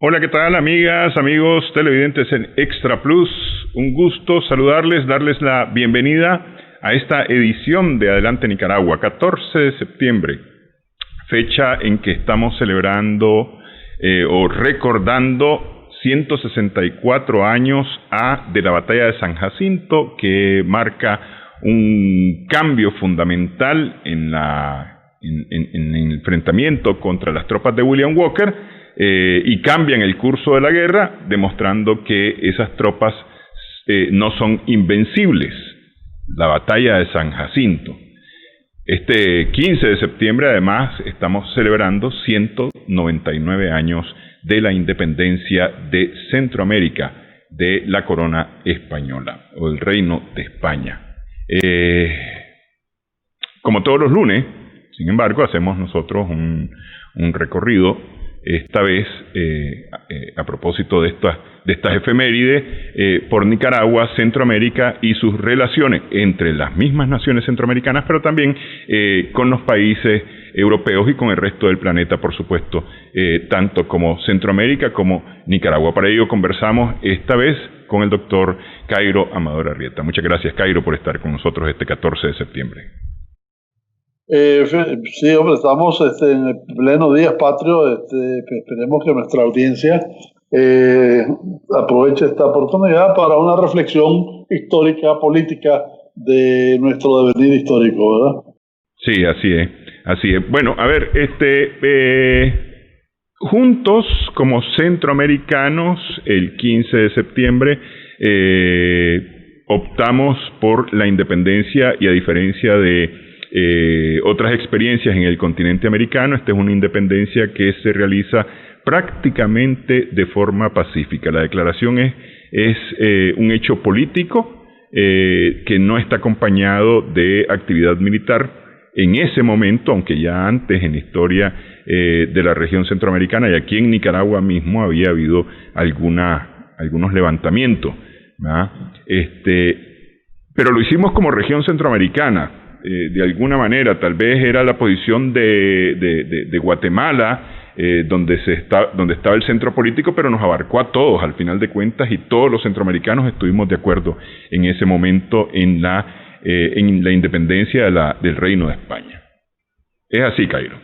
Hola, ¿qué tal, amigas, amigos televidentes en Extra Plus? Un gusto saludarles, darles la bienvenida a esta edición de Adelante Nicaragua, 14 de septiembre, fecha en que estamos celebrando o recordando 164 años de la batalla de San Jacinto, que marca un cambio fundamental en el enfrentamiento contra las tropas de William Walker, y cambian el curso de la guerra, demostrando que esas tropas no son invencibles. La batalla de San Jacinto. Este 15 de septiembre, además, estamos celebrando 199 años de la independencia de Centroamérica, de la corona española, o del Reino de España. Como todos los lunes, sin embargo, hacemos nosotros un recorrido, esta vez a propósito de estas efemérides, por Nicaragua, Centroamérica y sus relaciones entre las mismas naciones centroamericanas, pero también con los países europeos y con el resto del planeta, por supuesto, tanto como Centroamérica como Nicaragua. Para ello conversamos esta vez con el doctor Cairo Amador Arrieta. Muchas gracias, Cairo, por estar con nosotros este 14 de septiembre. Sí, hombre, estamos en el pleno Días Patrio. Esperemos que nuestra audiencia aproveche esta oportunidad para una reflexión histórica, política de nuestro devenir histórico, ¿verdad? Sí, así es, así es. Bueno, a ver, juntos como centroamericanos, el 15 de septiembre optamos por la independencia, y a diferencia de otras experiencias en el continente americano, esta es una independencia que se realiza prácticamente de forma pacífica. La declaración es un hecho político que no está acompañado de actividad militar en ese momento, aunque ya antes en la historia de la región centroamericana y aquí en Nicaragua mismo había habido algunos levantamientos, ¿verdad? Pero lo hicimos como región centroamericana. De alguna manera, tal vez era la posición de Guatemala, donde estaba el centro político, pero nos abarcó a todos, al final de cuentas, y todos los centroamericanos estuvimos de acuerdo en ese momento en la independencia del Reino de España. Es así, Cairo.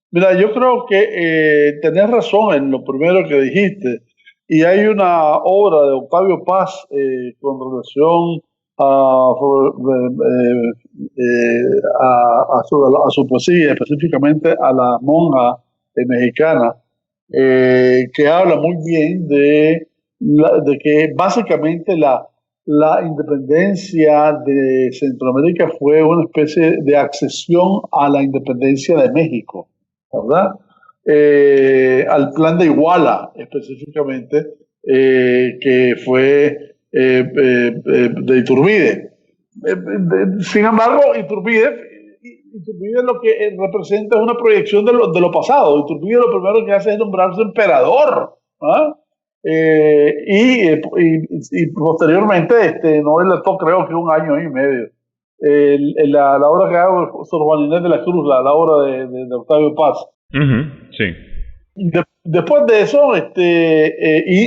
Mira, yo creo que tenés razón en lo primero que dijiste, y hay una obra de Octavio Paz con relación a su poesía, específicamente a la monja mexicana, que habla muy bien de que básicamente la independencia de Centroamérica fue una especie de accesión a la independencia de México, ¿verdad? Al plan de Iguala, específicamente, que fue de Iturbide. Sin embargo, Iturbide lo que representa es una proyección de lo pasado. Iturbide lo primero que hace es nombrarse emperador, ¿ah? Y posteriormente, no le tocó, creo que un año y medio. La obra que hago sobre Juan Inés de la Cruz, la obra de Octavio Paz. Sí. Después de eso,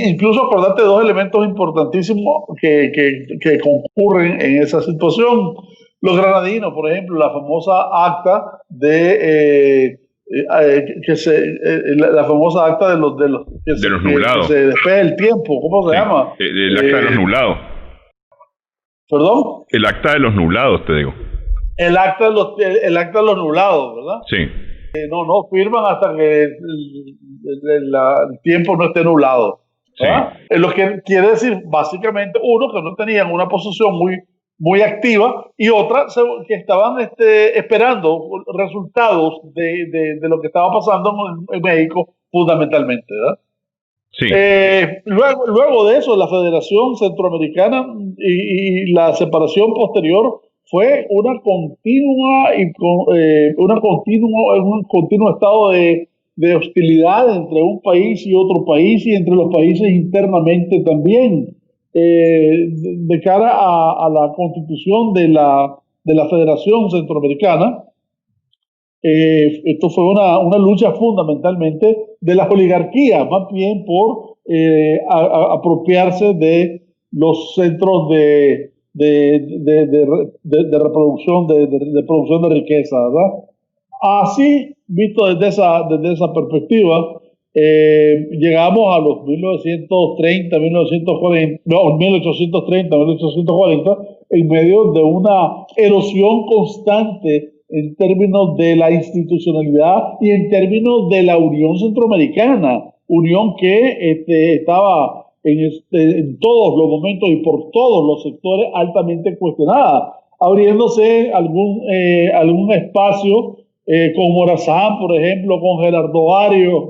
incluso acordate dos elementos importantísimos que concurren en esa situación. Los granadinos, por ejemplo, la famosa acta la famosa acta de los nublados. Que se despeja el tiempo, ¿cómo se llama? El acta de los nublados. ¿Perdón? El acta de los nublados, te digo. El acta de los nublados, ¿verdad? Sí. No firman hasta que el tiempo no esté nublado, ¿verdad? Sí. Lo que quiere decir, básicamente, uno, que no tenían una posición muy activa, y otra, que estaban esperando resultados de lo que estaba pasando en México, fundamentalmente, ¿verdad? Sí. Luego de eso, la Federación Centroamericana y la separación posterior fue un continuo estado de hostilidad entre un país y otro país, y entre los países internamente también, de cara a la constitución de la Federación Centroamericana. Esto fue una lucha fundamentalmente de las oligarquías, más bien por apropiarse de los centros de reproducción, de producción de riqueza, ¿verdad? Así, visto desde esa perspectiva, llegamos a los 1930, 1940, no, 1830, 1840, en medio de una erosión constante en términos de la institucionalidad y en términos de la Unión Centroamericana, unión que estaba en todos los momentos y por todos los sectores altamente cuestionada, abriéndose algún espacio con Morazán, por ejemplo, con Gerardo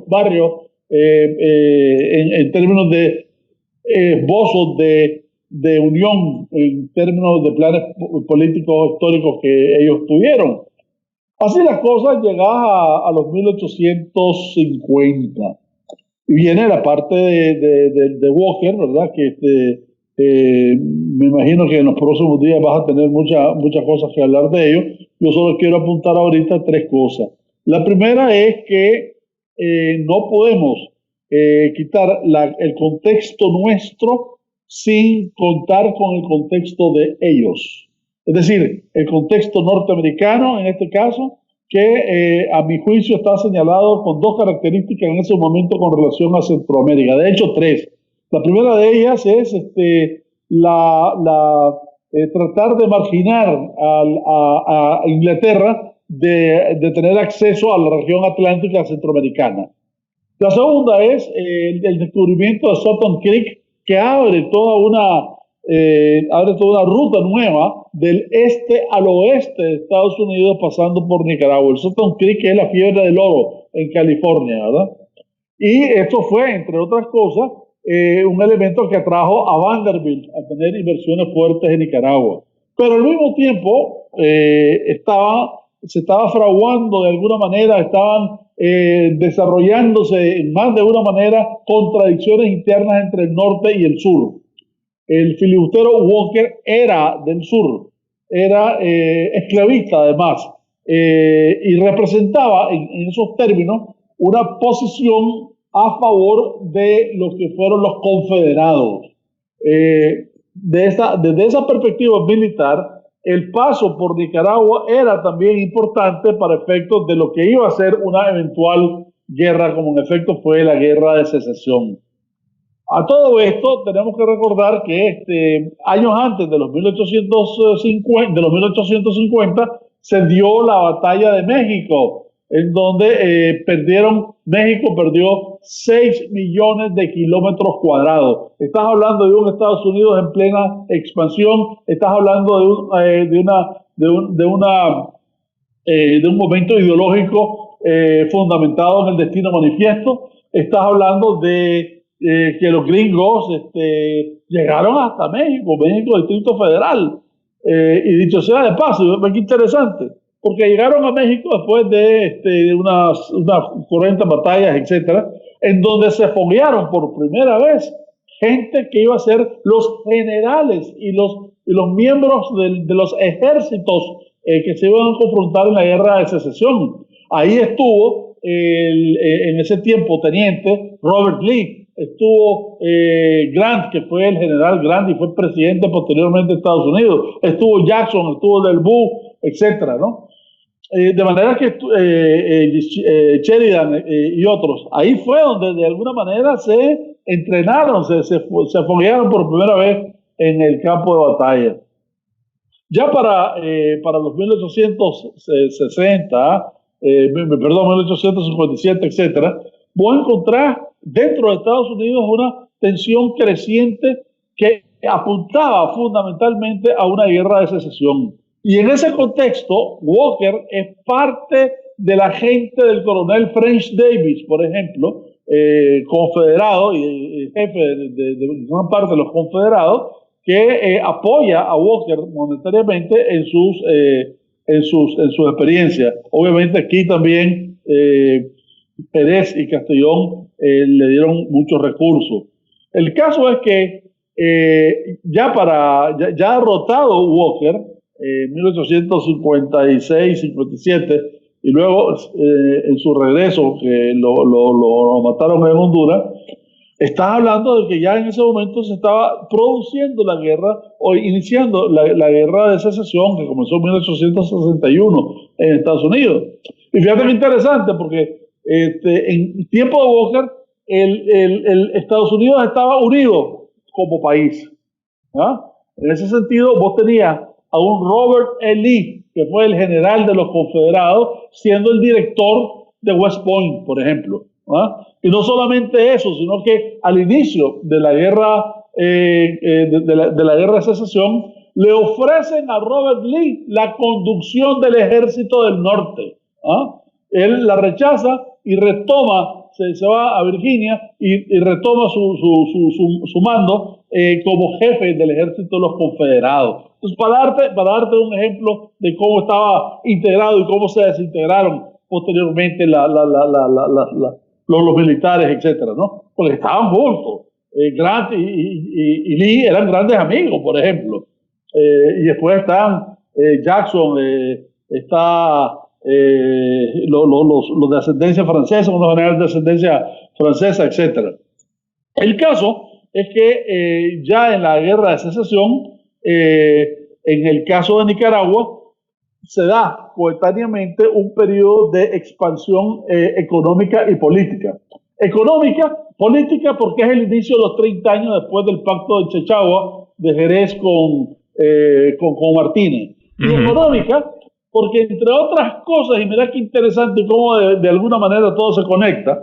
Barrio, en términos de esbozos de unión, en términos de planes políticos históricos que ellos tuvieron. Así las cosas llegadas a los 1850. Y viene la parte de Walker, ¿verdad? Que me imagino que en los próximos días vas a tener muchas cosas que hablar de ello. Yo solo quiero apuntar ahorita 3 cosas. La primera es que no podemos quitar el contexto nuestro sin contar con el contexto de ellos. Es decir, el contexto norteamericano, en este caso, que a mi juicio está señalado con 2 características en ese momento con relación a Centroamérica. De hecho, 3. La primera de ellas es tratar de marginar a Inglaterra de tener acceso a la región atlántica centroamericana. La segunda es el descubrimiento de Sutton Creek, que abre toda una ruta nueva del este al oeste de Estados Unidos pasando por Nicaragua. El Sutton Creek es la fiebre del oro en California, ¿verdad? Y esto fue, entre otras cosas, un elemento que atrajo a Vanderbilt a tener inversiones fuertes en Nicaragua. Pero al mismo tiempo se estaba fraguando de alguna manera, estaban desarrollándose en más de una manera contradicciones internas entre el norte y el sur. El filibustero Walker era del sur, era esclavista además, y representaba en esos términos una posición a favor de lo que fueron los confederados. Desde esa perspectiva militar, el paso por Nicaragua era también importante para efectos de lo que iba a ser una eventual guerra, como en efecto fue la guerra de secesión. A todo esto tenemos que recordar que años antes de los 1850 se dio la batalla de México, en donde México perdió 6 millones de kilómetros cuadrados. Estás hablando de un Estados Unidos en plena expansión, estás hablando de un momento ideológico fundamentado en el destino manifiesto, estás hablando de que los gringos llegaron hasta México, Distrito Federal. Y dicho sea de paso, qué interesante, porque llegaron a México después de unas 40 batallas, etcétera, en donde se foguearon por primera vez gente que iba a ser los generales y los miembros de los ejércitos que se iban a confrontar en la guerra de secesión. Ahí estuvo en ese tiempo teniente Robert Lee, estuvo Grant, que fue el general Grant y fue presidente posteriormente de Estados Unidos, estuvo Jackson, estuvo Del Bow, etcétera, ¿no? De manera que Sheridan y otros, ahí fue donde de alguna manera se entrenaron, se foguearon por primera vez en el campo de batalla. Ya para los 1860, 1857, etcétera, voy a encontrar dentro de Estados Unidos una tensión creciente que apuntaba fundamentalmente a una guerra de secesión. Y en ese contexto, Walker es parte de la gente del coronel French Davis, por ejemplo, confederado y jefe de gran parte de los confederados, que apoya a Walker monetariamente en sus experiencias. Obviamente aquí también Pérez y Castellón le dieron muchos recursos. El caso es que ya derrotado Walker, 1856, 57, y luego en su regreso, que lo mataron en Honduras, estás hablando de que ya en ese momento se estaba produciendo la guerra o iniciando la guerra de secesión que comenzó en 1861 en Estados Unidos. Y fíjate que interesante, porque en tiempo de Walker, el Estados Unidos estaba unido como país. ¿Ah? En ese sentido, vos tenías a un Robert E. Lee, que fue el general de los Confederados, siendo el director de West Point, por ejemplo. ¿Ah? Y no solamente eso, sino que al inicio de la guerra de la guerra de secesión, le ofrecen a Robert Lee la conducción del ejército del norte. ¿Ah? Él la rechaza y retoma, se va a Virginia y retoma su mando como jefe del ejército de los confederados. Entonces, para darte un ejemplo de cómo estaba integrado y cómo se desintegraron posteriormente los militares, etcétera, ¿no? Porque estaban juntos. Grant y Lee eran grandes amigos, por ejemplo. Y después están Jackson, está los de ascendencia francesa, unos generales de ascendencia francesa, etcétera. El caso es que ya en la guerra de secesión, en el caso de Nicaragua, se da coetáneamente un periodo de expansión económica y política. Económica, política, porque es el inicio de los 30 años después del pacto de Chechagua de Jerez con Martínez. Y económica, porque entre otras cosas, y mirá qué interesante cómo de alguna manera todo se conecta,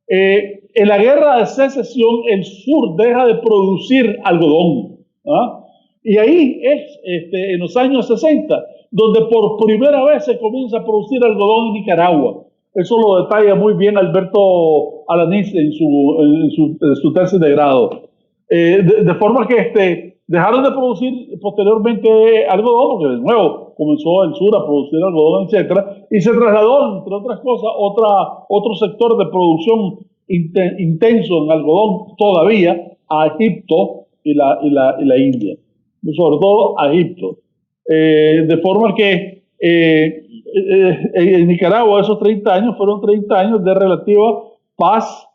en la guerra de secesión el sur deja de producir algodón. ¿Ah? Y ahí es en los años 60 donde por primera vez se comienza a producir algodón en Nicaragua. Eso lo detalla muy bien Alberto Alanís en su tesis de grado. De forma que dejaron de producir posteriormente algodón, porque de nuevo comenzó el sur a producir algodón, etcétera, y se trasladó, entre otras cosas, otro sector de producción intenso en algodón todavía a Egipto y la India, sobre todo a Egipto. De forma que en Nicaragua esos 30 años fueron 30 años de relativa paz,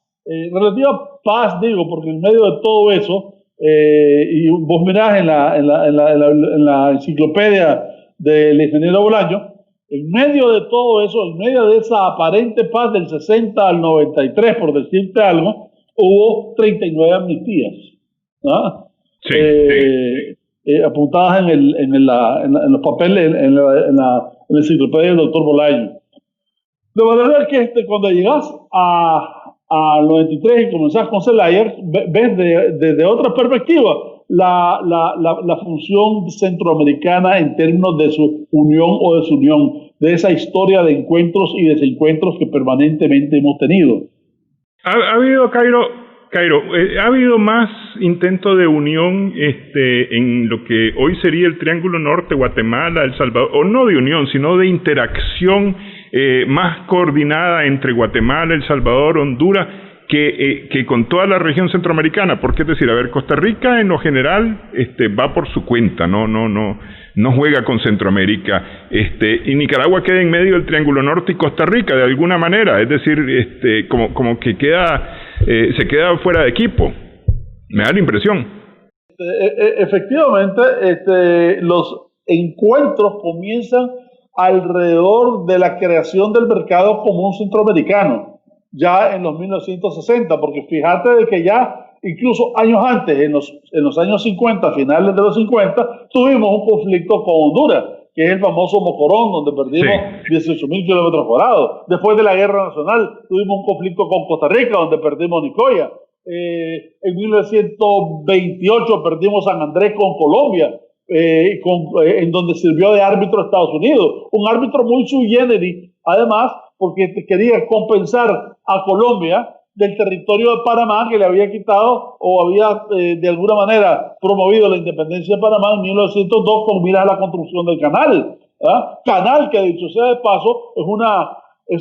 digo, porque en medio de todo eso, y vos mirás en la enciclopedia del ingeniero Bolaño, en medio de todo eso, en medio de esa aparente paz del 60 al 93, por decirte algo, hubo 39 amnistías. ¿Ah? Sí, sí. Apuntadas en los papeles, en la enciclopedia del doctor Bolaño. De manera que cuando llegas al 93 y comenzás con Zelaya, ves desde otra perspectiva la función centroamericana en términos de su unión o desunión, de esa historia de encuentros y desencuentros que permanentemente hemos tenido. Ha habido, Cairo, ¿ha habido más intento de unión en lo que hoy sería el Triángulo Norte, Guatemala, El Salvador, o no de unión, sino de interacción más coordinada entre Guatemala, El Salvador, Honduras, que con toda la región centroamericana? Porque es decir, a ver, Costa Rica en lo general va por su cuenta, no juega con Centroamérica, y Nicaragua queda en medio del Triángulo Norte y Costa Rica de alguna manera, es decir, como que se queda fuera de equipo, me da la impresión. Efectivamente, los encuentros comienzan alrededor de la creación del mercado común centroamericano, ya en los 1960, porque fíjate de que ya incluso años antes, en los años 50, finales de los 50, tuvimos un conflicto con Honduras, que es el famoso Mocorón, donde perdimos 18.000 kilómetros cuadrados. Después de la Guerra Nacional, tuvimos un conflicto con Costa Rica, donde perdimos Nicoya. En 1928 perdimos San Andrés con Colombia, en donde sirvió de árbitro Estados Unidos. Un árbitro muy sui generis, además, porque quería compensar a Colombia del territorio de Panamá, que le había quitado o había de alguna manera promovido la independencia de Panamá en 1902 con miras a la construcción del canal. Canal que, dicho sea de paso, es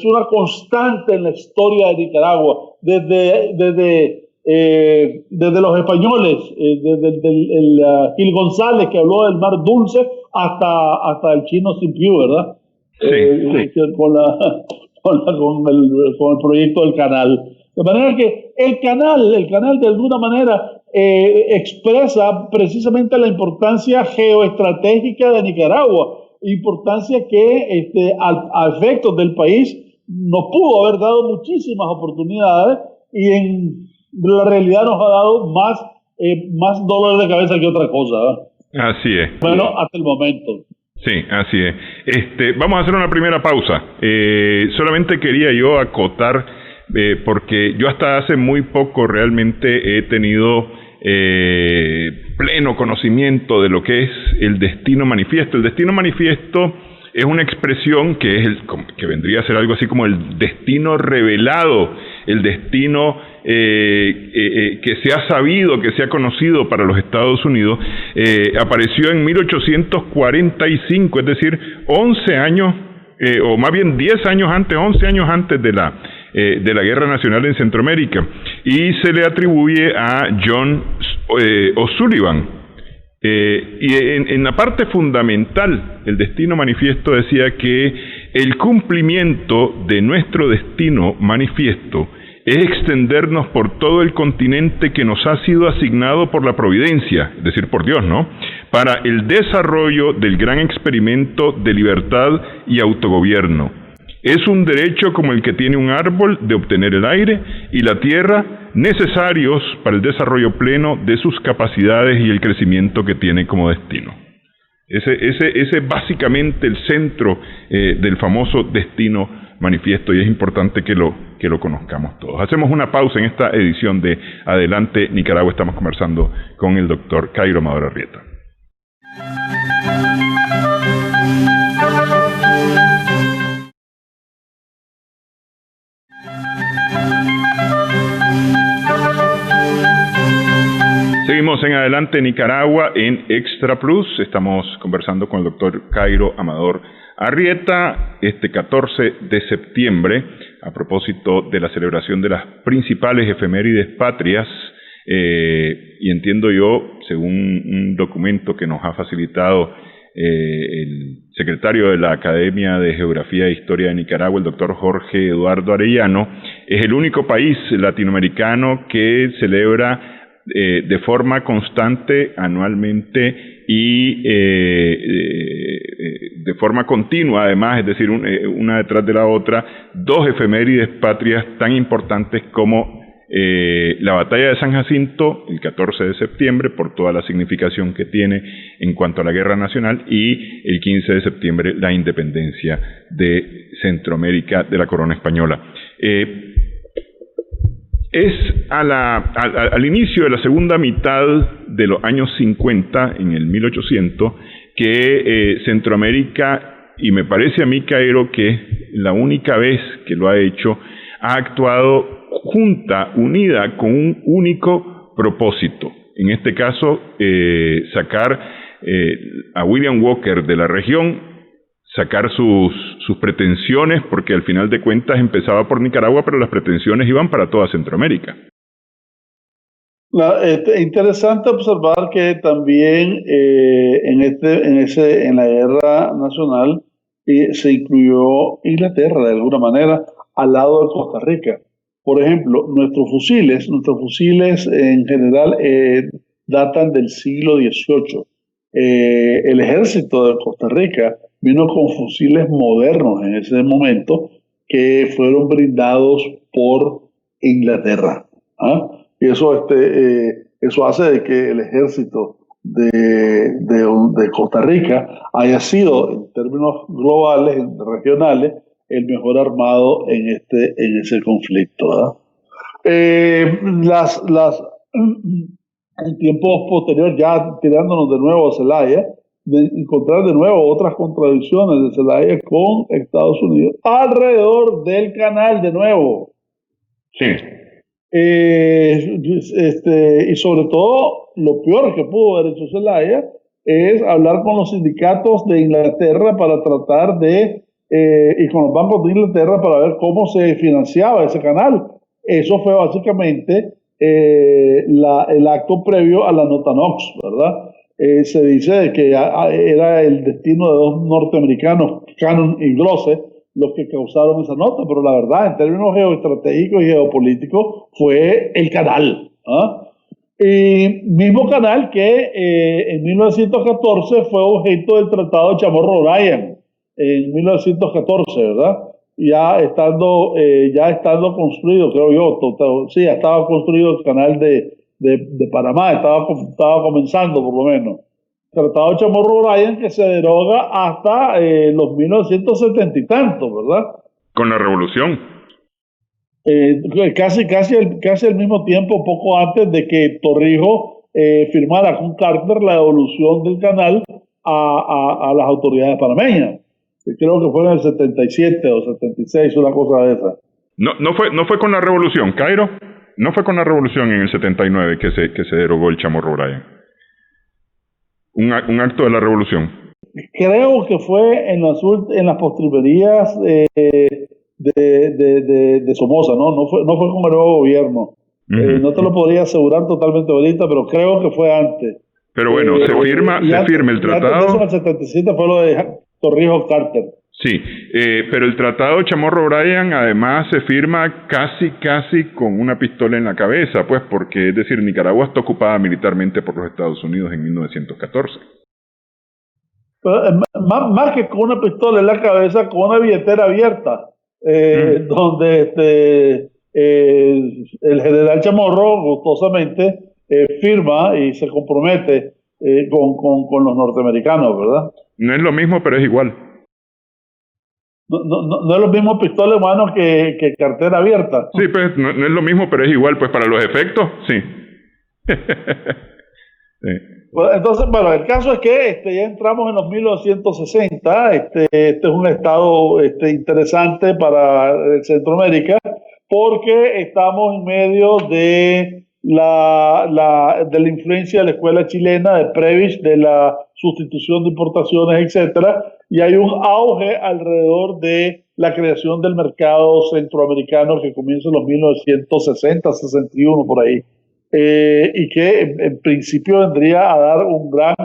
una constante en la historia de Nicaragua, desde los españoles, desde Gil González, que habló del mar dulce, hasta el chino Simpiú, ¿verdad? con el proyecto del canal. De manera que el canal de alguna manera expresa precisamente la importancia geoestratégica de Nicaragua, importancia que a efectos del país nos pudo haber dado muchísimas oportunidades y en la realidad nos ha dado más dolor de cabeza que otra cosa. Así es. Bueno, hasta el momento. Sí, así es. Vamos a hacer una primera pausa. Solamente quería yo acotar, porque yo hasta hace muy poco realmente he tenido pleno conocimiento de lo que es el destino manifiesto. El destino manifiesto es una expresión que vendría a ser algo así como el destino revelado, el destino que se ha sabido, que se ha conocido para los Estados Unidos. Apareció en 1845, es decir, 11 años, o más bien 10 años antes, 11 años antes de la Guerra Nacional en Centroamérica, y se le atribuye a John O'Sullivan. Y en la parte fundamental, el destino manifiesto decía que el cumplimiento de nuestro destino manifiesto es extendernos por todo el continente que nos ha sido asignado por la providencia, es decir, por Dios, ¿no?, para el desarrollo del gran experimento de libertad y autogobierno. Es un derecho como el que tiene un árbol de obtener el aire y la tierra, necesarios para el desarrollo pleno de sus capacidades y el crecimiento que tiene como destino. Ese es básicamente el centro del famoso destino manifiesto, y es importante que lo conozcamos todos. Hacemos una pausa en esta edición de Adelante Nicaragua. Estamos conversando con el doctor Cairo Amador Arrieta. Seguimos en Adelante Nicaragua en Extra Plus. Estamos conversando con el doctor Cairo Amador Arrieta este 14 de septiembre a propósito de la celebración de las principales efemérides patrias, y entiendo yo, según un documento que nos ha facilitado el secretario de la Academia de Geografía e Historia de Nicaragua, el doctor Jorge Eduardo Arellano, es el único país latinoamericano que celebra de forma constante, anualmente y de forma continua, además, es decir, una detrás de la otra, dos efemérides patrias tan importantes como la Batalla de San Jacinto, el 14 de septiembre, por toda la significación que tiene en cuanto a la Guerra Nacional, y el 15 de septiembre, la independencia de Centroamérica de la corona española. Es al inicio de la segunda mitad de los años 50, en el 1800, que Centroamérica, y me parece a mí, Cairo, que la única vez que lo ha hecho, ha actuado unida, con un único propósito. En este caso, sacar a William Walker de la región, sacar sus pretensiones, porque al final de cuentas empezaba por Nicaragua, pero las pretensiones iban para toda Centroamérica. Interesante observar que también en la guerra nacional se incluyó Inglaterra de alguna manera al lado de Costa Rica. Por ejemplo, nuestros fusiles en general datan del siglo XVIII. El ejército de Costa Rica vino con fusiles modernos en ese momento que fueron brindados por Inglaterra. Y eso hace de que el ejército de Costa Rica haya sido, en términos globales, regionales, el mejor armado en ese conflicto. En tiempos posteriores, ya tirándonos de nuevo a Zelaya, de encontrar de nuevo otras contradicciones de Zelaya con Estados Unidos alrededor del canal de nuevo. Sí. Y sobre todo, lo peor que pudo haber hecho Zelaya es hablar con los sindicatos de Inglaterra para tratar y con los bancos de Inglaterra para ver cómo se financiaba ese canal. Eso fue básicamente el acto previo a la nota Knox, ¿verdad? se dice de que era el destino de dos norteamericanos, Cannon y Grosse, los que causaron esa nota, pero la verdad, en términos geoestratégicos y geopolíticos, fue el canal. Y mismo canal que en 1914 fue objeto del Tratado de Chamorro-Bryan, en 1914, ¿verdad? Ya estando construido, creo yo, sí, ya estaba construido el canal de Panamá, estaba comenzando por lo menos. Tratado de Chamorro-Bryan que se deroga hasta los 1970 y tantos, ¿verdad? Con la revolución. Casi al mismo tiempo, poco antes de que Torrijos firmara con Carter la devolución del canal a las autoridades panameñas. Creo que fue en el 77 o 76, una cosa de esa. No fue con la revolución, Cairo. No fue con la revolución en el 79 que se derogó el Chamorro-Bryan. Un acto de la revolución. Creo que fue en las postrimerías de Somoza, ¿no? No fue con el nuevo gobierno. No te lo podría asegurar totalmente ahorita, pero creo que fue antes. Pero bueno, se firma el tratado. Antes de eso, en el 77 fue lo de Torrijos Carter. Sí, pero el tratado Chamorro-Bryan además se firma casi con una pistola en la cabeza, pues porque, es decir, Nicaragua está ocupada militarmente por los Estados Unidos en 1914. Pero, más que con una pistola en la cabeza, con una billetera abierta, donde el general Chamorro gustosamente firma y se compromete con los norteamericanos, ¿verdad? No es lo mismo, pero es igual. No es lo mismo pistola en mano que cartera abierta. Sí, pues no es lo mismo, pero es igual, pues para los efectos, sí. Sí. Entonces, bueno, el caso es que ya entramos en los 1960. Este es un estado interesante para Centroamérica porque estamos en medio de la influencia de la escuela chilena, de Prebisch, de la sustitución de importaciones, etcétera, y hay un auge alrededor de la creación del mercado centroamericano que comienza en los 1960, 61 por ahí, y que en principio vendría a dar un gran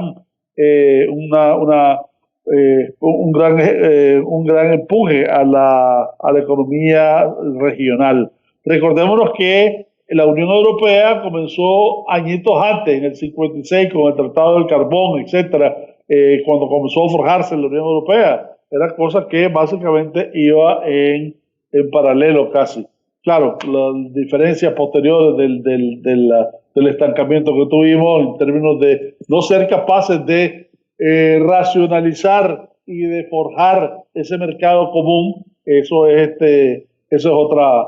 empuje a la economía regional. Recordémonos que la Unión Europea comenzó añitos antes, en el 56, con el Tratado del Carbón, etcétera, cuando comenzó a forjarse la Unión Europea. Era cosa que básicamente iba en paralelo casi. Claro, las diferencias posteriores del estancamiento que tuvimos en términos de no ser capaces de racionalizar y de forjar ese mercado común, eso es otra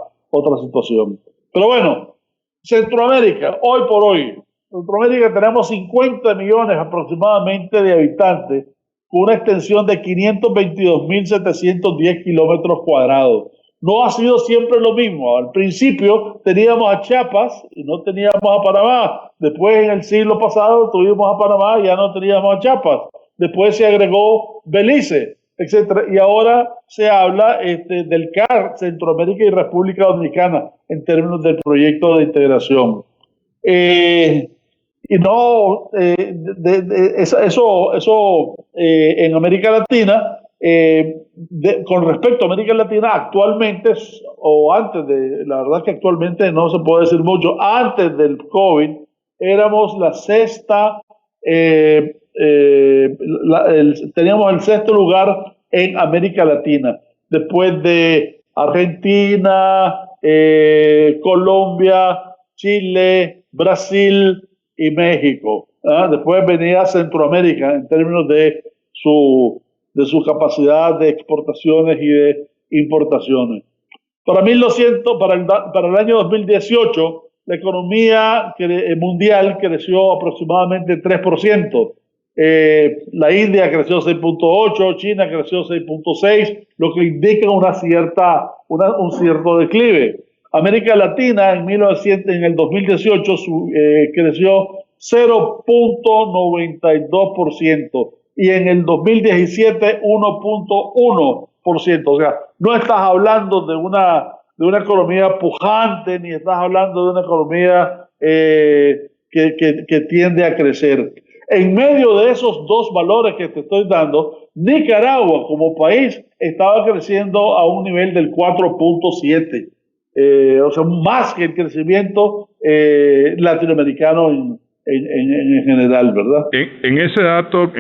situación. Pero bueno, Centroamérica, hoy por hoy, Centroamérica tenemos 50 millones aproximadamente de habitantes, con una extensión de 522.710 kilómetros cuadrados. No ha sido siempre lo mismo. Al principio teníamos a Chiapas y no teníamos a Panamá. Después, en el siglo pasado, tuvimos a Panamá y ya no teníamos a Chiapas. Después se agregó Belice, etcétera. Y ahora se habla del CAR, Centroamérica y República Dominicana, en términos del proyecto de integración. Y no, eso en América Latina, con respecto a América Latina, actualmente, o antes la verdad es que actualmente no se puede decir mucho, antes del COVID, éramos la sexta, teníamos el sexto lugar en América Latina, después de Argentina, Colombia, Chile, Brasil y México. Después venía Centroamérica en términos de su capacidad de exportaciones y de importaciones. Para el año 2018, la economía mundial creció aproximadamente 3%. La India creció 6.8%, China creció 6.6%, lo que indica un cierto declive. América Latina en el 2018 creció 0.92% y en el 2017 1.1%. O sea, no estás hablando de una economía pujante, ni estás hablando de una economía que tiende a crecer. en medio de esos dos valores que te estoy dando, Nicaragua como país estaba creciendo a un nivel del 4.7, o sea, más que el crecimiento latinoamericano en general, ¿verdad? En ese dato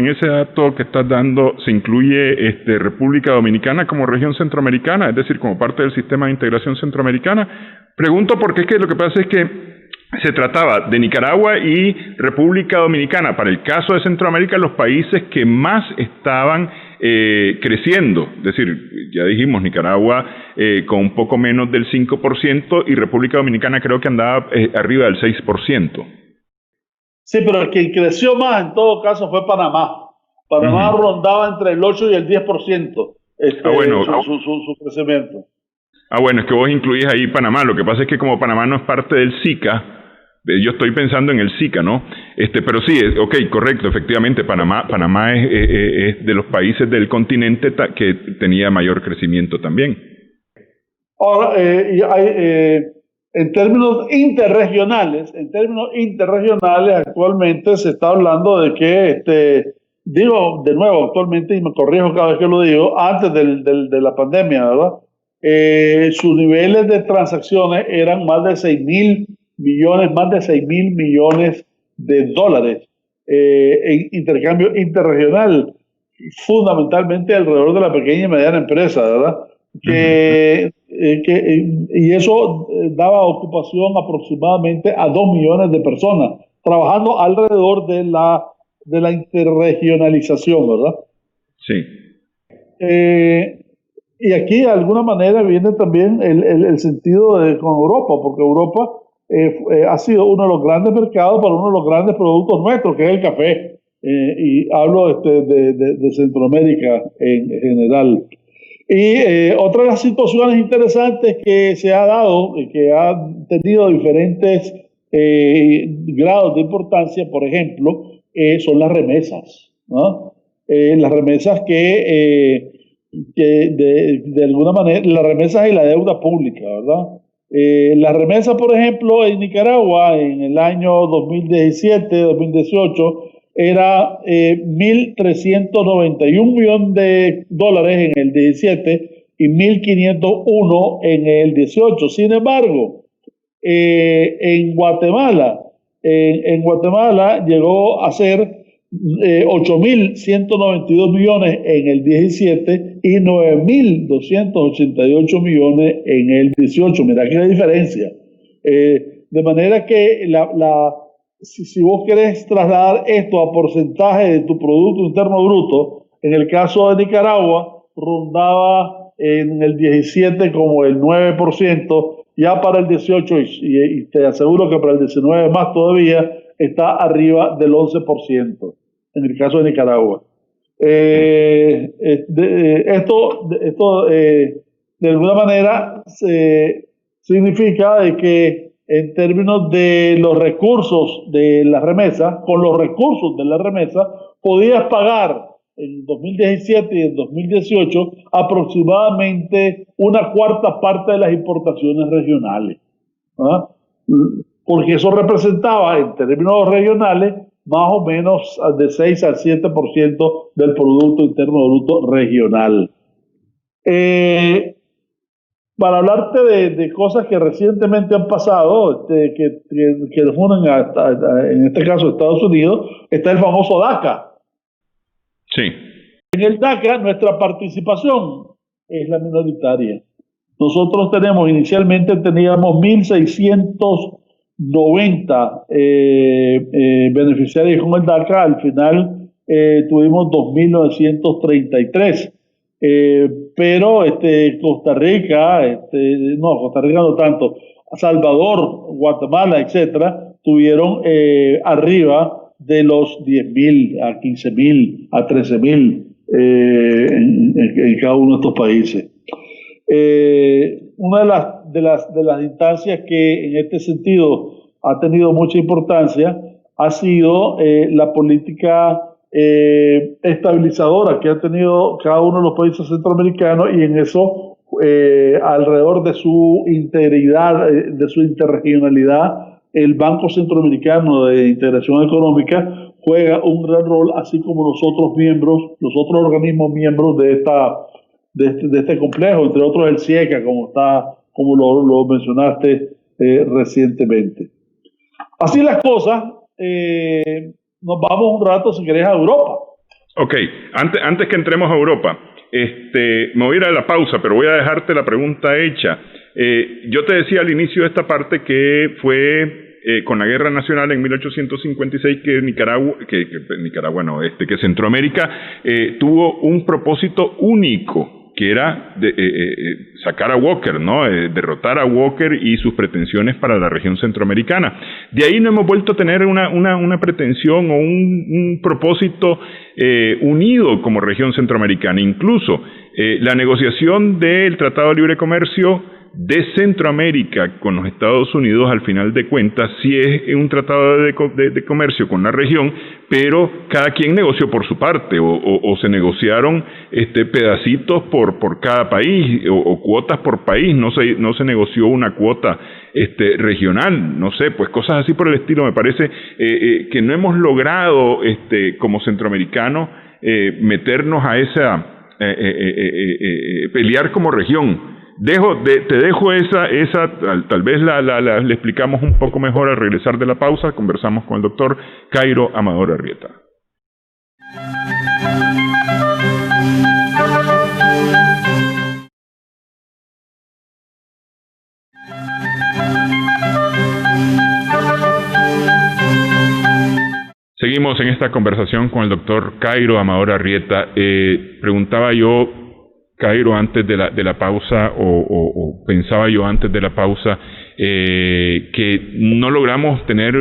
que estás dando, ¿se incluye República Dominicana como región centroamericana, es decir, como parte del sistema de integración centroamericana? Pregunto porque es que lo que pasa es que se trataba de Nicaragua y República Dominicana, para el caso de Centroamérica, los países que más estaban creciendo. Es decir, ya dijimos, Nicaragua con un poco menos del 5% y República Dominicana creo que andaba arriba del 6%. Sí, pero el que creció más en todo caso fue Panamá. Panamá rondaba entre el 8 y el 10% su crecimiento. Bueno, es que vos incluís ahí Panamá. Lo que pasa es que como Panamá no es parte del SICA, yo estoy pensando en el SICA, ¿no? Pero sí, correcto, efectivamente, Panamá es de los países del continente que tenía mayor crecimiento también. Ahora, en términos interregionales, actualmente se está hablando de que, digo de nuevo actualmente, y me corrijo cada vez que lo digo, antes de la pandemia, ¿verdad? Sus niveles de transacciones eran más de 6.000 millones de dólares en intercambio interregional, fundamentalmente alrededor de la pequeña y mediana empresa, ¿verdad? Y eso daba ocupación aproximadamente a 2 millones de personas trabajando alrededor de la interregionalización, ¿verdad? Sí. Y aquí de alguna manera viene también el sentido con Europa, porque Europa ha sido uno de los grandes mercados para uno de los grandes productos nuestros, que es el café. Y hablo de Centroamérica en general. Y otra de las situaciones interesantes que se ha dado, que ha tenido diferentes grados de importancia, por ejemplo, son las remesas, ¿no? Las remesas que de alguna manera, las remesas y la deuda pública, ¿verdad? Las remesas, por ejemplo, en Nicaragua en el año 2017-2018 era 1.391 millones de dólares en el 17 y 1.501 en el 18. Sin embargo, en Guatemala llegó a ser 8.192 millones en el 17 y 9.288 millones en el 18. Mira qué diferencia. De manera que si vos querés trasladar esto a porcentaje de tu Producto Interno Bruto, en el caso de Nicaragua rondaba en el 17 como el 9%, ya para el 18 y te aseguro que para el 19 más todavía está arriba del 11%. En el caso de Nicaragua. Esto de alguna manera significa de que en términos de los recursos de la remesa, con los recursos de la remesa, podías pagar en 2017 y en 2018 aproximadamente una cuarta parte de las importaciones regionales. ¿Ah? Porque eso representaba en términos regionales más o menos de 6 al 7% del Producto Interno Bruto regional. Para hablarte de cosas que recientemente han pasado, que nos unen en este caso a Estados Unidos, está el famoso DACA. Sí. En el DACA nuestra participación es la minoritaria. Nosotros inicialmente teníamos 1.690 beneficiarios con el DACA, al final tuvimos 2.933. Pero Costa Rica, Costa Rica no tanto, Salvador, Guatemala, etcétera, tuvieron arriba de los 10.000 a 15.000 a 13.000 en cada uno de estos países. Una de las instancias que en este sentido ha tenido mucha importancia ha sido la política estabilizadora que ha tenido cada uno de los países centroamericanos, y en eso alrededor de su integridad, de su interregionalidad, el Banco Centroamericano de Integración Económica juega un gran rol, así como los otros organismos miembros de este complejo, entre otros el CIECA, como lo mencionaste recientemente. Así las cosas, nos vamos un rato, si querés, a Europa. Ok, antes que entremos a Europa, me voy a ir a la pausa, pero voy a dejarte la pregunta hecha. Yo te decía al inicio de esta parte que fue con la Guerra Nacional en 1856 que Centroamérica tuvo un propósito único, que era sacar a Walker, ¿no? Derrotar a Walker y sus pretensiones para la región centroamericana. De ahí no hemos vuelto a tener una pretensión o un propósito unido como región centroamericana. Incluso la negociación del Tratado de Libre Comercio de Centroamérica con los Estados Unidos, al final de cuentas, sí es un tratado de comercio con la región, pero cada quien negoció por su parte, o se negociaron pedacitos por cada país, o cuotas por país, no se negoció una cuota regional, no sé, pues cosas así por el estilo. Me parece que no hemos logrado como centroamericanos meternos a esa pelear como región. Te dejo esa tal vez le explicamos un poco mejor al regresar de la pausa. Conversamos con el doctor Cairo Amador Arrieta. Seguimos en esta conversación con el doctor Cairo Amador Arrieta. Preguntaba yo, Cairo, antes de la pausa, o pensaba yo antes de la pausa, que no logramos tener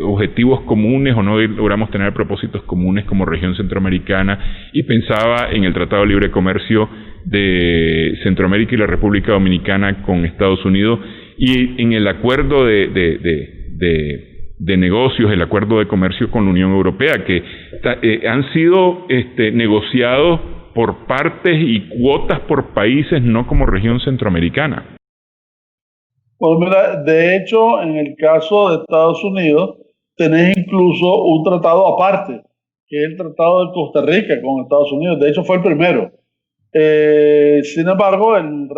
objetivos comunes, o no logramos tener propósitos comunes como región centroamericana, y pensaba en el Tratado de Libre Comercio de Centroamérica y la República Dominicana con Estados Unidos, y en el acuerdo de negocios, el acuerdo de comercio con la Unión Europea, que han sido negociados por partes y cuotas por países, no como región centroamericana. Pues mira, de hecho, en el caso de Estados Unidos, tenés incluso un tratado aparte, que es el Tratado de Costa Rica con Estados Unidos. De hecho, fue el primero. Sin embargo, el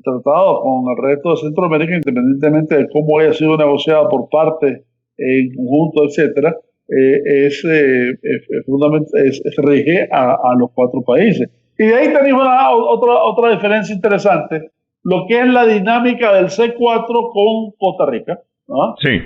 tratado con el resto de Centroamérica, independientemente de cómo haya sido negociado por partes en conjunto, etcétera, rige a los cuatro países. Y de ahí tenemos otra diferencia interesante, lo que es la dinámica del C4 con Costa Rica, ¿no? Sí.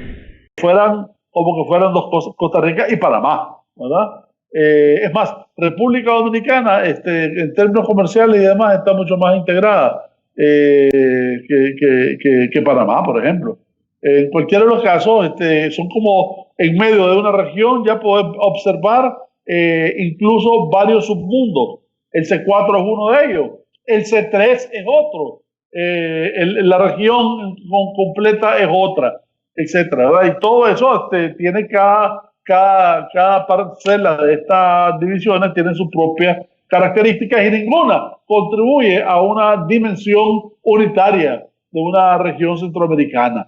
Como que fueran dos cosas, Costa Rica y Panamá, ¿verdad? Es más, República Dominicana, en términos comerciales y demás, está mucho más integrada que Panamá, por ejemplo. En cualquiera de los casos, son como en medio de una región, ya podemos observar incluso varios submundos. El C4 es uno de ellos, el C3 es otro, la región completa es otra, etcétera, ¿verdad? Y todo eso tiene cada parcela de estas divisiones tiene sus propias características, y ninguna contribuye a una dimensión unitaria de una región centroamericana.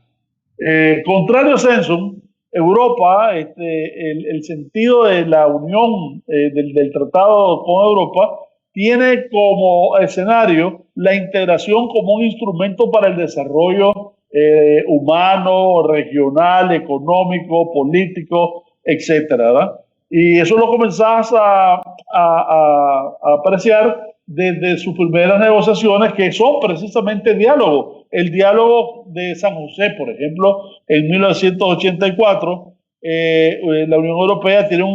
Contrario a Sensum, Europa, el sentido de la unión del tratado con Europa tiene como escenario la integración como un instrumento para el desarrollo humano, regional, económico, político, etcétera, ¿verdad? Y eso lo comenzás a apreciar desde sus primeras negociaciones, que son precisamente diálogo. El diálogo de San José, por ejemplo, en 1984, la Unión Europea tiene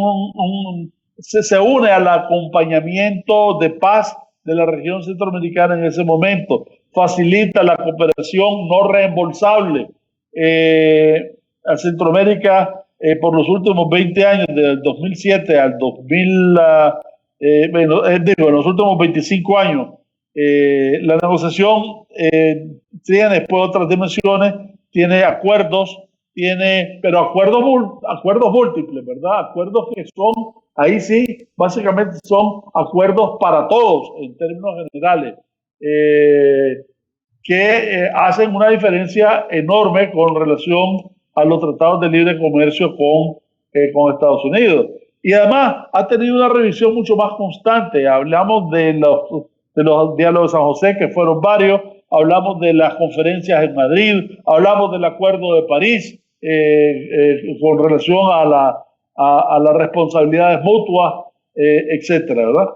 se une al acompañamiento de paz de la región centroamericana en ese momento, facilita la cooperación no reembolsable a Centroamérica por los últimos 20 años, del 2007 al 2000, en los últimos 25 años. La negociación tiene después otras dimensiones, tiene acuerdos, pero acuerdos múltiples, ¿verdad? Acuerdos que son, ahí sí, básicamente son acuerdos para todos en términos generales, que hacen una diferencia enorme con relación a los tratados de libre comercio con Estados Unidos. Y además ha tenido una revisión mucho más constante. Hablamos de los diálogos de San José, que fueron varios, hablamos de las conferencias en Madrid, hablamos del Acuerdo de París con relación a las responsabilidades mutuas, etcétera, ¿verdad?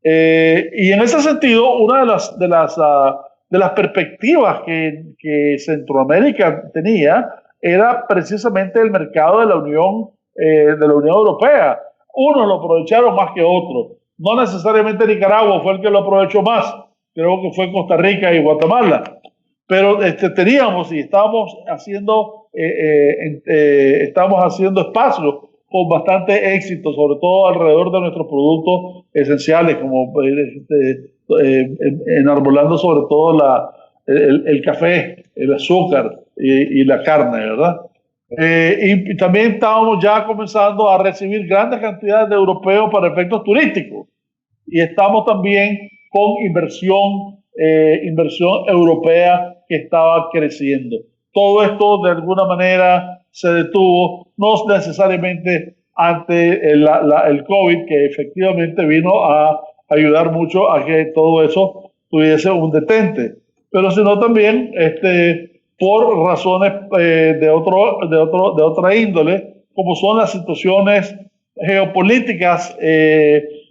Y en ese sentido, una de las perspectivas que Centroamérica tenía era precisamente el mercado de la Unión Europea. Unos lo aprovecharon más que otros. No necesariamente Nicaragua fue el que lo aprovechó más. Creo que fue Costa Rica y Guatemala. Pero teníamos y estábamos haciendo espacio con bastante éxito, sobre todo alrededor de nuestros productos esenciales, como enarbolando sobre todo el café, el azúcar y la carne, ¿verdad? Y también estábamos ya comenzando a recibir grandes cantidades de europeos para efectos turísticos. Y estamos también con inversión europea que estaba creciendo. Todo esto de alguna manera se detuvo, no necesariamente ante el COVID, que efectivamente vino a ayudar mucho a que todo eso tuviese un detente, pero sino también por razones de otra índole, como son las situaciones geopolíticas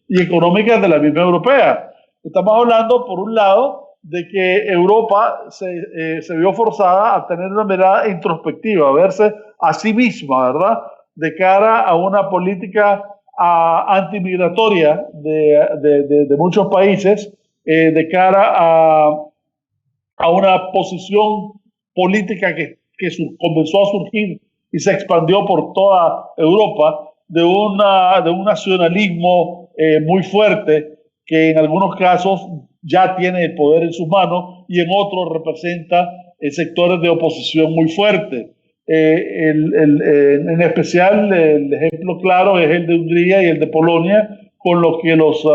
y económicas de la misma europea. Estamos hablando, por un lado, de que Europa se vio forzada a tener una mirada introspectiva, a verse a sí misma, ¿verdad?, de cara a una política antimigratoria de muchos países, de cara a una posición política que comenzó a surgir y se expandió por toda Europa, de un nacionalismo muy fuerte, que en algunos casos ya tiene el poder en sus manos y en otros representa sectores de oposición muy fuertes. En especial, el ejemplo claro es el de Hungría y el de Polonia, con lo que los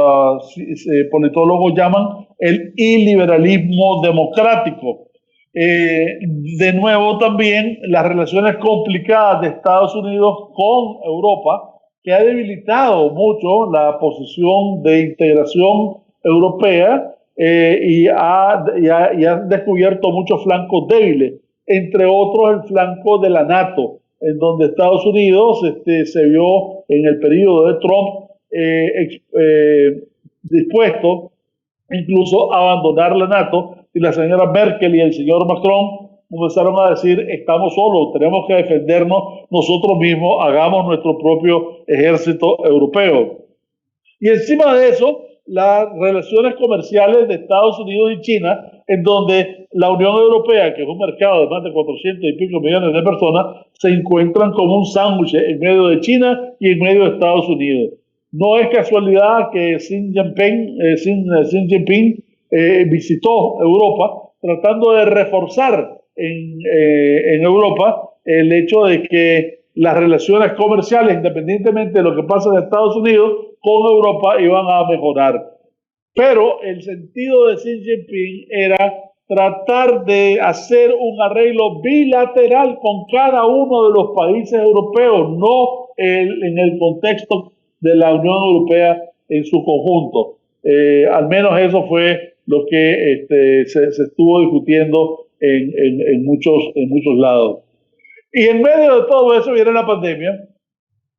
politólogos llaman el iliberalismo democrático. De nuevo, también las relaciones complicadas de Estados Unidos con Europa, que ha debilitado mucho la posición de integración europea y ha descubierto muchos flancos débiles, entre otros el flanco de la NATO, en donde Estados Unidos se vio en el periodo de Trump dispuesto incluso a abandonar la NATO, y la señora Merkel y el señor Macron comenzaron a decir: estamos solos, tenemos que defendernos nosotros mismos, hagamos nuestro propio ejército europeo. Y encima de eso, las relaciones comerciales de Estados Unidos y China, en donde la Unión Europea, que es un mercado de más de 400 y pico millones de personas, se encuentran como un sándwich en medio de China y en medio de Estados Unidos. No es casualidad que Xi Jinping visitó Europa tratando de reforzar en Europa el hecho de que las relaciones comerciales, independientemente de lo que pasa en Estados Unidos, con Europa iban a mejorar. Pero el sentido de Xi Jinping era tratar de hacer un arreglo bilateral con cada uno de los países europeos, no en el contexto de la Unión Europea en su conjunto. Al menos eso fue lo que se estuvo discutiendo en muchos lados. Y en medio de todo eso viene la pandemia,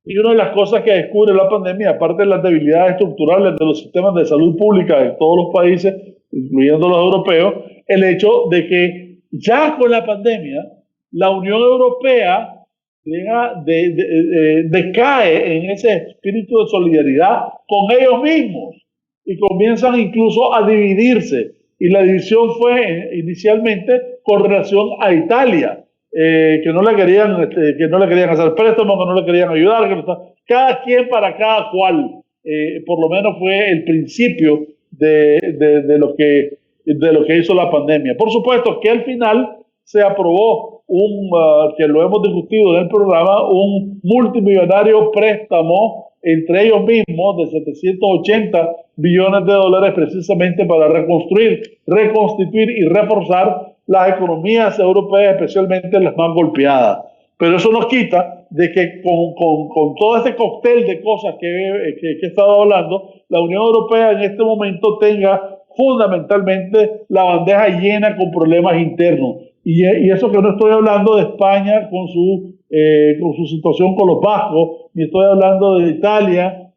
y una de las cosas que descubre la pandemia, aparte de las debilidades estructurales de los sistemas de salud pública en todos los países, incluyendo los europeos, el hecho de que ya con la pandemia la Unión Europea decae en ese espíritu de solidaridad con ellos mismos y comienzan incluso a dividirse. Y la división fue inicialmente con relación a Italia, que no le querían hacer préstamos, que no le querían ayudar, cada quien para cada cual. Por lo menos fue el principio de lo que hizo la pandemia. Por supuesto que al final se aprobó que lo hemos discutido en el programa, un multimillonario préstamo entre ellos mismos de 780 billones de dólares, precisamente para reconstituir y reforzar las economías europeas, especialmente las más golpeadas. Pero eso nos quita de que con todo este cóctel de cosas que he estado hablando, la Unión Europea en este momento tenga fundamentalmente la bandeja llena con problemas internos. Y eso que no estoy hablando de España con su situación con los vascos, ni estoy hablando de Italia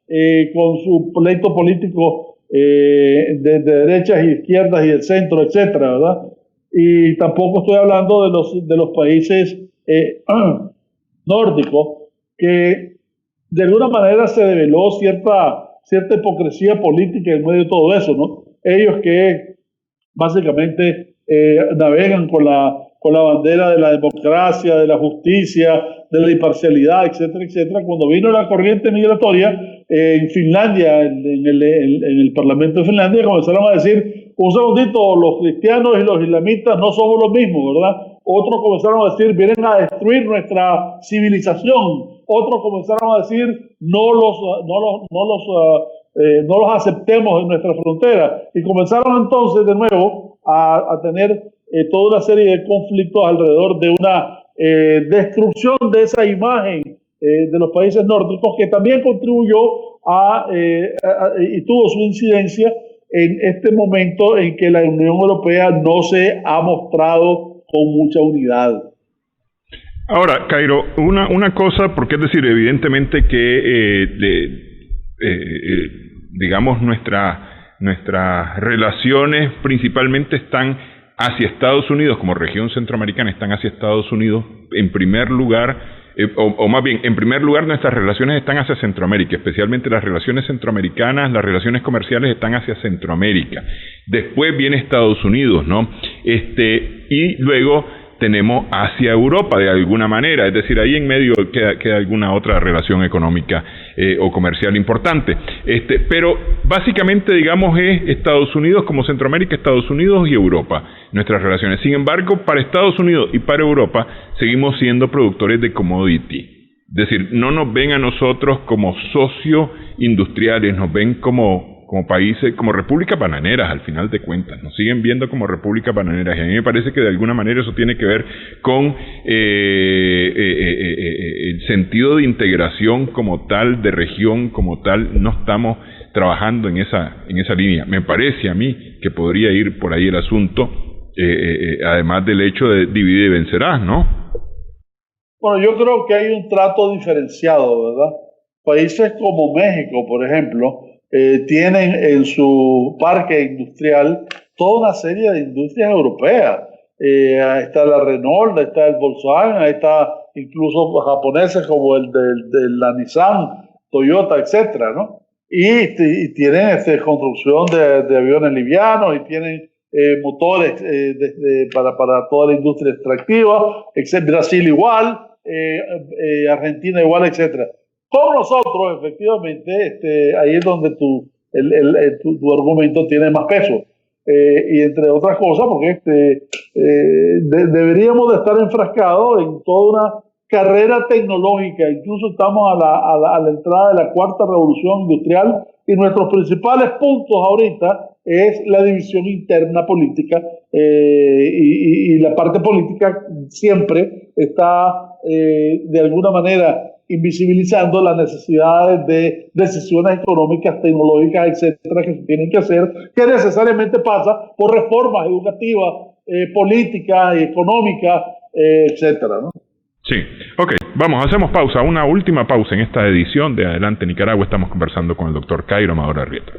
con su pleito político de derechas y izquierdas y del centro, etcétera, ¿verdad? Y tampoco estoy hablando de los países nórdicos, que de alguna manera se develó cierta hipocresía política en medio de todo eso, ¿no? Ellos que básicamente navegan con la bandera de la democracia, de la justicia, de la imparcialidad, etcétera, etcétera. Cuando vino la corriente migratoria en Finlandia, en el Parlamento de Finlandia, comenzaron a decir, un segundito, los cristianos y los islamistas no somos los mismos, ¿verdad? Otros comenzaron a decir, vienen a destruir nuestra civilización. Otros comenzaron a decir, no los aceptemos en nuestra frontera. Y comenzaron entonces de nuevo a tener toda una serie de conflictos alrededor de una destrucción de esa imagen de los países nórdicos, que también contribuyó y tuvo su incidencia en este momento en que la Unión Europea no se ha mostrado con mucha unidad. Ahora, Cairo, una cosa, porque es decir, evidentemente que digamos nuestras relaciones principalmente están hacia Estados Unidos, como región centroamericana están hacia Estados Unidos en primer lugar, o más bien, en primer lugar nuestras relaciones están hacia Centroamérica, especialmente las relaciones centroamericanas, las relaciones comerciales están hacia Centroamérica. Después viene Estados Unidos, ¿no? Y luego tenemos hacia Europa de alguna manera, es decir, ahí en medio queda alguna otra relación económica o comercial importante. Pero básicamente, digamos, es Estados Unidos como Centroamérica, Estados Unidos y Europa, nuestras relaciones. Sin embargo, para Estados Unidos y para Europa seguimos siendo productores de commodity. Es decir, no nos ven a nosotros como socios industriales, nos ven como países, como repúblicas bananeras al final de cuentas, nos siguen viendo como repúblicas bananeras, y a mí me parece que de alguna manera eso tiene que ver con el sentido de integración como tal, de región como tal. No estamos trabajando en esa línea. Me parece a mí que podría ir por ahí el asunto, además del hecho de divide y vencerás, ¿no? Bueno, yo creo que hay un trato diferenciado, ¿verdad? Países como México, por ejemplo, tienen en su parque industrial toda una serie de industrias europeas. Ahí está la Renault, ahí está el Volkswagen, ahí está incluso japoneses como el de la Nissan, Toyota, etcétera, ¿no? Y tienen construcción de aviones livianos, y tienen motores para toda la industria extractiva, Brasil igual, Argentina igual, etcétera. Con nosotros, efectivamente, ahí es donde tu argumento tiene más peso. Y entre otras cosas, porque deberíamos de estar enfrascados en toda una carrera tecnológica. Incluso estamos a la entrada de la cuarta revolución industrial, y nuestros principales puntos ahorita es la división interna política, y la parte política siempre está de alguna manera invisibilizando las necesidades de decisiones económicas, tecnológicas, etcétera, que se tienen que hacer, que necesariamente pasa por reformas educativas, políticas, económicas, etcétera, ¿no? Sí, ok, vamos, hacemos pausa, una última pausa en esta edición de Adelante Nicaragua. Estamos conversando con el doctor Cairo Amador Arrieta.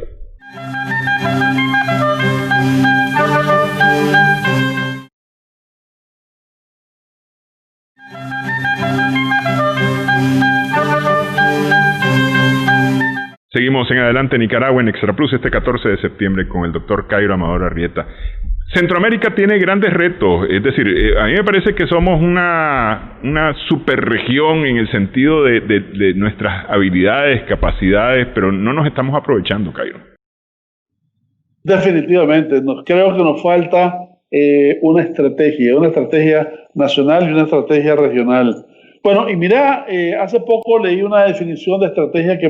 Seguimos en Adelante Nicaragua en Extra Plus este 14 de septiembre con el doctor Cairo Amador Arrieta. Centroamérica tiene grandes retos, es decir, a mí me parece que somos una superregión en el sentido de nuestras habilidades, capacidades, pero no nos estamos aprovechando, Cairo. Definitivamente, creo que nos falta una estrategia nacional y una estrategia regional. Bueno, y mira, hace poco leí una definición de estrategia que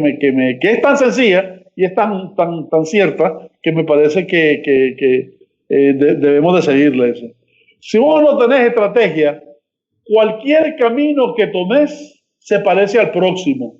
es tan sencilla y es tan cierta, que me parece que debemos de seguirla. Si vos no tenés estrategia, cualquier camino que tomes se parece al próximo.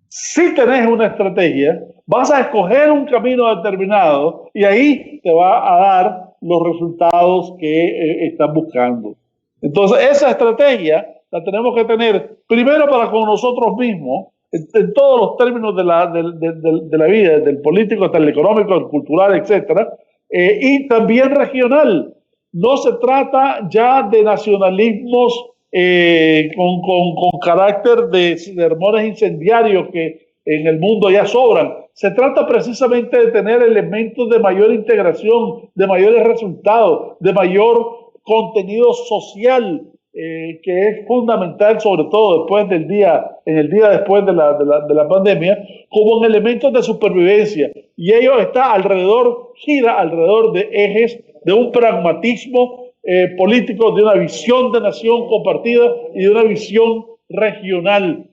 Si tenés una estrategia, vas a escoger un camino determinado y ahí te va a dar los resultados que estás buscando. Entonces, esa estrategia la tenemos que tener primero para con nosotros mismos, en todos los términos de la vida, desde el político hasta el económico, el cultural, etcétera, y también regional. No se trata ya de nacionalismos con carácter de sermones incendiarios que en el mundo ya sobran. Se trata precisamente de tener elementos de mayor integración, de mayores resultados, de mayor contenido social, que es fundamental, sobre todo en el día después de la pandemia, como en elementos de supervivencia. Y ello gira alrededor de ejes de un pragmatismo político, de una visión de nación compartida y de una visión regional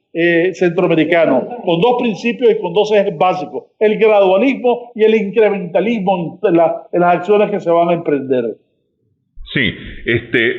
centroamericano, con dos principios y con dos ejes básicos: el gradualismo y el incrementalismo en las acciones que se van a emprender. Sí,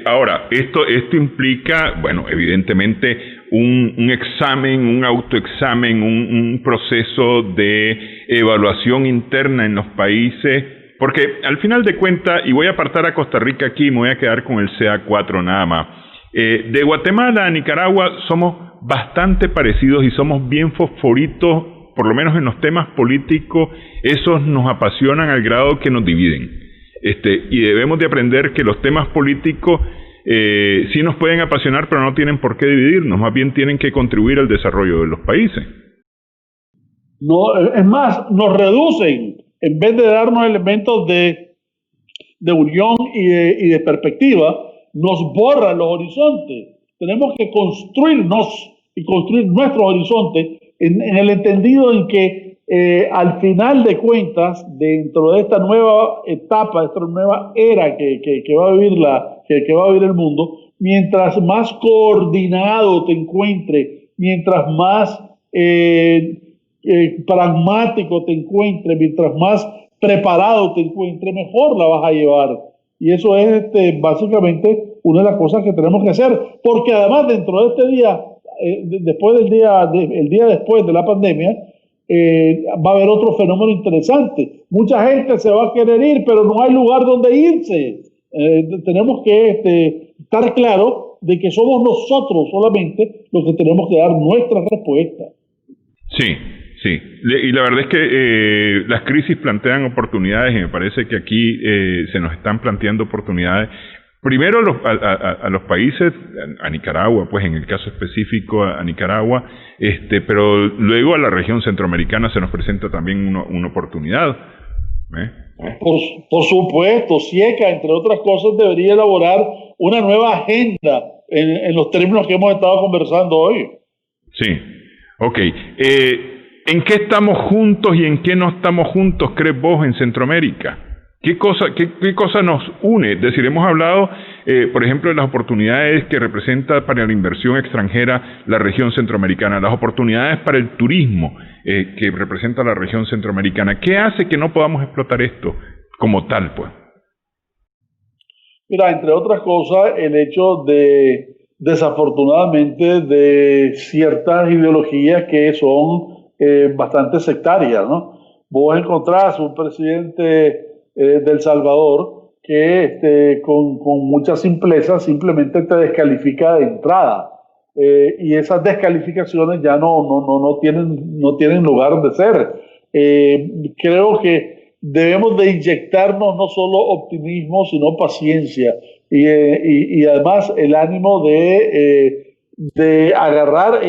ahora, esto implica, bueno, evidentemente un examen, un autoexamen, un proceso de evaluación interna en los países, porque al final de cuentas, y voy a apartar a Costa Rica aquí, me voy a quedar con el CA4 nada más, de Guatemala a Nicaragua somos bastante parecidos y somos bien fosforitos, por lo menos en los temas políticos, esos nos apasionan al grado que nos dividen. Y debemos de aprender que los temas políticos sí nos pueden apasionar, pero no tienen por qué dividirnos, más bien tienen que contribuir al desarrollo de los países. No, es más, nos reducen, en vez de darnos elementos de unión y de perspectiva, nos borran los horizontes. Tenemos que construirnos y construir nuestros horizontes en el entendido en que al final de cuentas, dentro de esta nueva etapa, esta nueva era que va a vivir el mundo, mientras más coordinado te encuentres, mientras más pragmático te encuentres, mientras más preparado te encuentres, mejor la vas a llevar. Y eso es básicamente una de las cosas que tenemos que hacer, porque además dentro de este día, el día después de la pandemia, va a haber otro fenómeno interesante. Mucha gente se va a querer ir, pero no hay lugar donde irse. Tenemos que estar claros de que somos nosotros solamente los que tenemos que dar nuestra respuesta. Sí, sí. Y la verdad es que las crisis plantean oportunidades y me parece que aquí se nos están planteando oportunidades. Primero a los países, a Nicaragua, pues en el caso específico a Nicaragua, pero luego a la región centroamericana se nos presenta también una oportunidad. Por supuesto, SIECA, entre otras cosas, debería elaborar una nueva agenda en los términos que hemos estado conversando hoy. Sí, ok. ¿En qué estamos juntos y en qué no estamos juntos, crees vos, en Centroamérica? ¿Qué cosa nos une? Es decir, hemos hablado, por ejemplo, de las oportunidades que representa para la inversión extranjera la región centroamericana, las oportunidades para el turismo que representa la región centroamericana. ¿Qué hace que no podamos explotar esto como tal, pues? Mira, entre otras cosas, el hecho desafortunadamente, de ciertas ideologías que son bastante sectarias, ¿no? Vos encontrás un presidente de El Salvador que con mucha simpleza simplemente te descalifica de entrada, y esas descalificaciones ya no tienen lugar de ser. Creo que debemos de inyectarnos no solo optimismo sino paciencia y además el ánimo de agarrar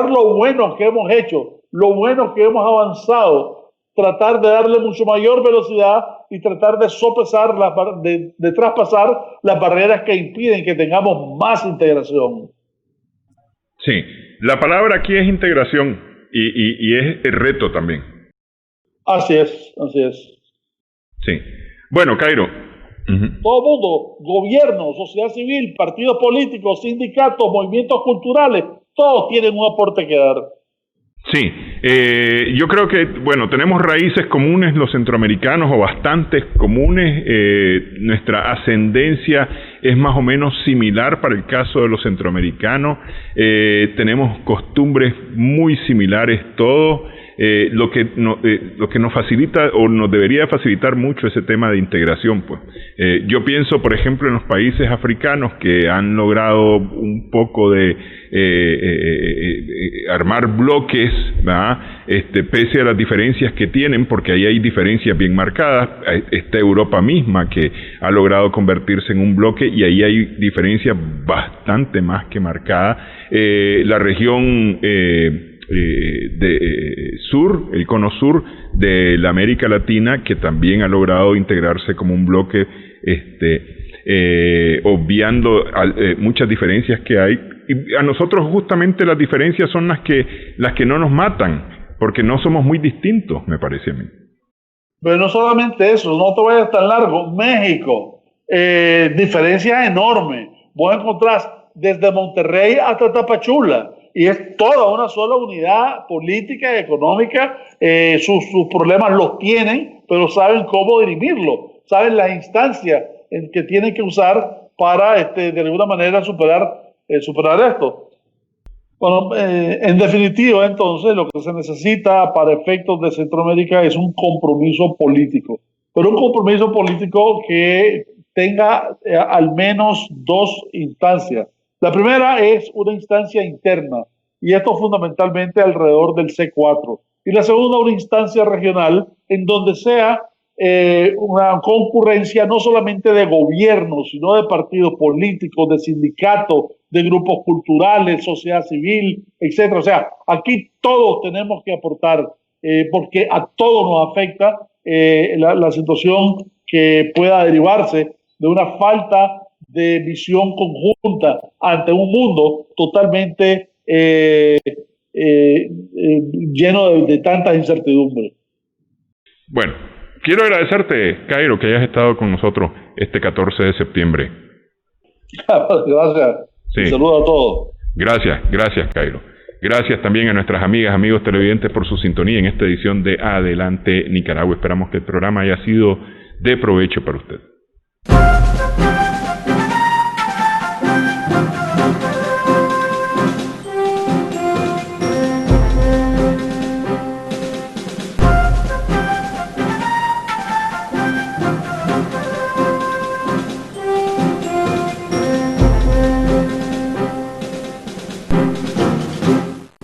lo bueno que hemos hecho, lo bueno que hemos avanzado, tratar de darle mucho mayor velocidad y tratar de sopesar, de traspasar las barreras que impiden que tengamos más integración. Sí, la palabra aquí es integración y es el reto también. Así es. Sí. Bueno, Cairo. Todo mundo, gobierno, sociedad civil, partidos políticos, sindicatos, movimientos culturales, todos tienen un aporte que dar. Sí, Yo creo que, bueno, tenemos raíces comunes los centroamericanos, o bastantes comunes. Nuestra ascendencia es más o menos similar para el caso de los centroamericanos. Tenemos costumbres muy similares todos. Lo que nos facilita, o nos debería facilitar mucho, ese tema de integración, pues. Yo pienso, por ejemplo, en los países africanos que han logrado un poco de armar bloques, ¿verdad? Pese a las diferencias que tienen, porque ahí hay diferencias bien marcadas. Está Europa misma, que ha logrado convertirse en un bloque, y ahí hay diferencias bastante más que marcadas. La región sur, el cono sur de la América Latina, que también ha logrado integrarse como un bloque, obviando muchas diferencias que hay. Y a nosotros justamente las diferencias son las que no nos matan, porque no somos muy distintos, me parece a mí. Pero no solamente eso, no te vayas tan largo. México, diferencias enormes. Vos encontrás desde Monterrey hasta Tapachula, y es toda una sola unidad política y económica. Sus problemas los tienen, pero saben cómo dirimirlo, saben las instancias en que tienen que usar para de alguna manera superar esto. Bueno, en definitiva, entonces, lo que se necesita para efectos de Centroamérica es un compromiso político, pero un compromiso político que tenga al menos dos instancias. La primera es una instancia interna, y esto fundamentalmente alrededor del C4. Y la segunda, una instancia regional en donde sea una concurrencia no solamente de gobiernos, sino de partidos políticos, de sindicatos, de grupos culturales, sociedad civil, etcétera. O sea, aquí todos tenemos que aportar, porque a todos nos afecta la situación que pueda derivarse de una falta de visión conjunta ante un mundo totalmente lleno de tantas incertidumbres. Bueno, quiero agradecerte, Cairo, que hayas estado con nosotros este 14 de septiembre. Gracias. Sí. Un saludo a todos. Gracias, Cairo. Gracias también a nuestras amigas, amigos televidentes por su sintonía en esta edición de Adelante Nicaragua. Esperamos que el programa haya sido de provecho para usted.